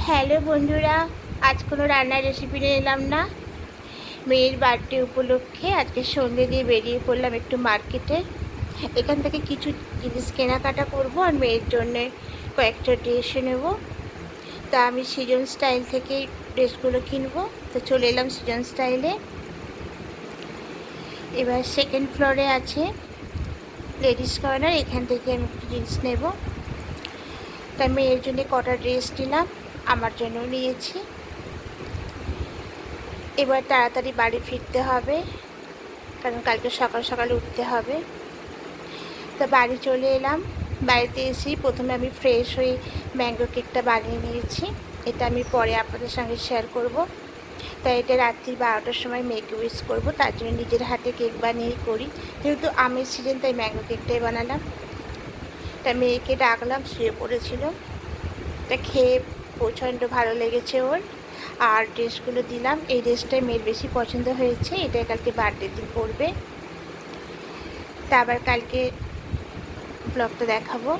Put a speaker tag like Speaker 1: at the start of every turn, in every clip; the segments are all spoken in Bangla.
Speaker 1: হ্যালো বন্ধুরা, আজ কোনো রান্নার রেসিপি নিয়ে এলাম না। মেয়ের বার্থডে উপলক্ষে আজকে সন্ধ্যে দিয়ে বেরিয়ে পড়লাম একটু মার্কেটে। এখান থেকে কিছু জিনিস কেনাকাটা করব আর মেয়ের জন্যে কয়েকটা ড্রেসও নেব। তা আমি সিজন স্টাইল থেকে ড্রেসগুলো কিনবো। তো চলে এলাম সিজন স্টাইলে। এবার সেকেন্ড ফ্লোরে আছে লেডিস কর্নার, এখান থেকে আমি একটু জিনিস নেব। তাই মেয়ের জন্য কটা ড্রেস নিলাম, আমার জন্য নিয়েছি। এবার তাড়াতাড়ি বাড়ি ফিরতে হবে, কারণ কালকে সকাল সকাল উঠতে হবে। তা বাড়ি চলে এলাম। বাড়িতে এসেই প্রথমে আমি ফ্রেশ হয়ে ম্যাঙ্গো কেকটা বানিয়ে নিয়েছি। এটা আমি পরে আপনাদের সঙ্গে শেয়ার করব। তাই এটা রাত্রি 12টার সময় মেয়েকে উইশ করবো, তার জন্য নিজের হাতে কেক বানিয়েই করি। যেহেতু আমের সিজন, তাই ম্যাঙ্গো কেকটাই বানালাম। তা মেয়েকে ডাকলাম, শুয়ে পড়েছিল। তা খেয়ে প্রচণ্ড ভালো লেগেছে ওর। আর ড্রেসগুলো দিলাম। এই ড্রেসটাই মেয়ের বেশি পছন্দ হয়েছে, এটাই কালকে বার্থডে দিন পরবে। তা আবার কালকে ব্লগটা দেখাবো।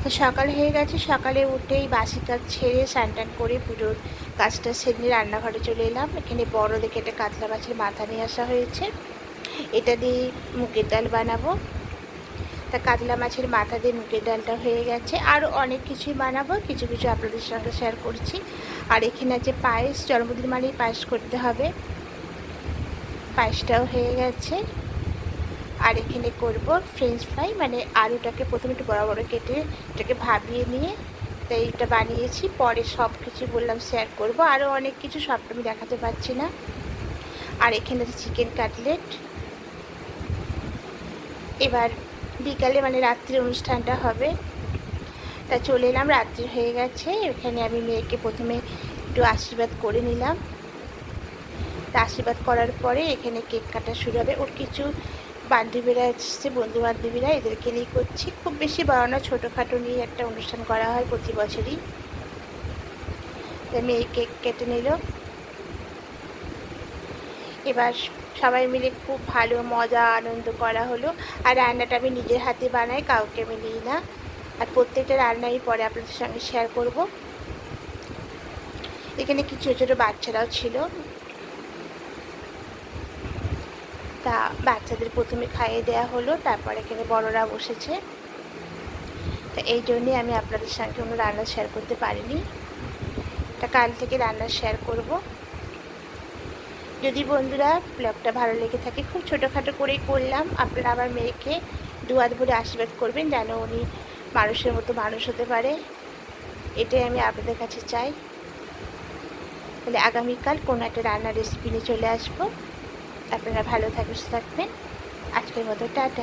Speaker 1: তো সকাল হয়ে গেছে, সকালে উঠেই বাসি কাজ ছেড়ে স্নান টান করে পুজোর কাজটা সেরে রান্নাঘরে চলে এলাম। এখানে বড় দেখে একটা কাতলা মাছের মাথা নিয়ে আসা হয়েছে, এটা দিয়ে মুগের ডাল বানাবো। তা কাতলা মাছের মাথা দিয়ে মুগের ডালটা হয়ে গেছে। আরও অনেক কিছুই বানাবো, কিছু কিছু আপনাদের সঙ্গে শেয়ার করছি। আর এখানে আছে পায়েস, জন্মদিন মানেই পায়েস করতে হবে। পায়েসটাও হয়ে গেছে। আর এখানে করব ফ্রেঞ্চ ফ্রাই, মানে আলুটাকে প্রথমে একটু বড় বড় কেটে এটাকে ভাবিয়ে নিয়ে তাই এটা বানিয়েছি। পরে সব কিছু বললাম শেয়ার করব, আরও অনেক কিছু, সবটা আমি দেখাতে পারছি না। আর এখানে আছে চিকেন কাটলেট। এবার বিকালে মানে রাত্রির অনুষ্ঠানটা হবে। তা চলে এলাম, রাত্রি হয়ে গেছে। এখানে আমি মেয়েকে প্রথমে একটু আশীর্বাদ করে নিলাম। তা আশীর্বাদ করার পরে এখানে কেক কাটা শুরু হবে। ওর কিছু বান্ধবীরা এসছে, বন্ধু বান্ধবীরা, এদেরকে নিয়ে করছি। খুব বেশি বড় না, ছোটোখাটো নিয়ে একটা অনুষ্ঠান করা হয় প্রতি বছরই। মেয়ে কেক কেটে নিল। এবার সবাই মিলে খুব ভালো মজা আনন্দ করা হলো। আর রান্নাটা আমি নিজের হাতে বানাই, কাউকে আমি নিই না। আর প্রত্যেকটা রান্নাই পরে আপনাদের সঙ্গে শেয়ার করব। এখানে কিছু ছোটো ছোটো বাচ্চারাও ছিল। তা বাচ্চাদের প্রথমে খাইয়ে দেওয়া হলো, তারপর এখানে বড়রা বসেছে। তা এই জন্যে আমি আপনাদের সঙ্গে কোনো রান্না শেয়ার করতে পারিনি। তা কাল থেকে রান্না শেয়ার করব। যদি বন্ধুরা ব্লগটা ভালো লেগে থাকে, খুব ছোটোখাটো করেই করলাম। আপনারা আমার মেয়েকে দুহাত ভরে আশীর্বাদ করবেন, যেন উনি মানুষের মতো মানুষ হতে পারে, এটাই আমি আপনাদের কাছে চাই। তাহলে আগামীকাল কোনো একটা রান্নার রেসিপি নিয়ে চলে আসবো। আপনারা ভালো থাকবেন, সুস্থ থাকবেন। আজকের মতো টাটা।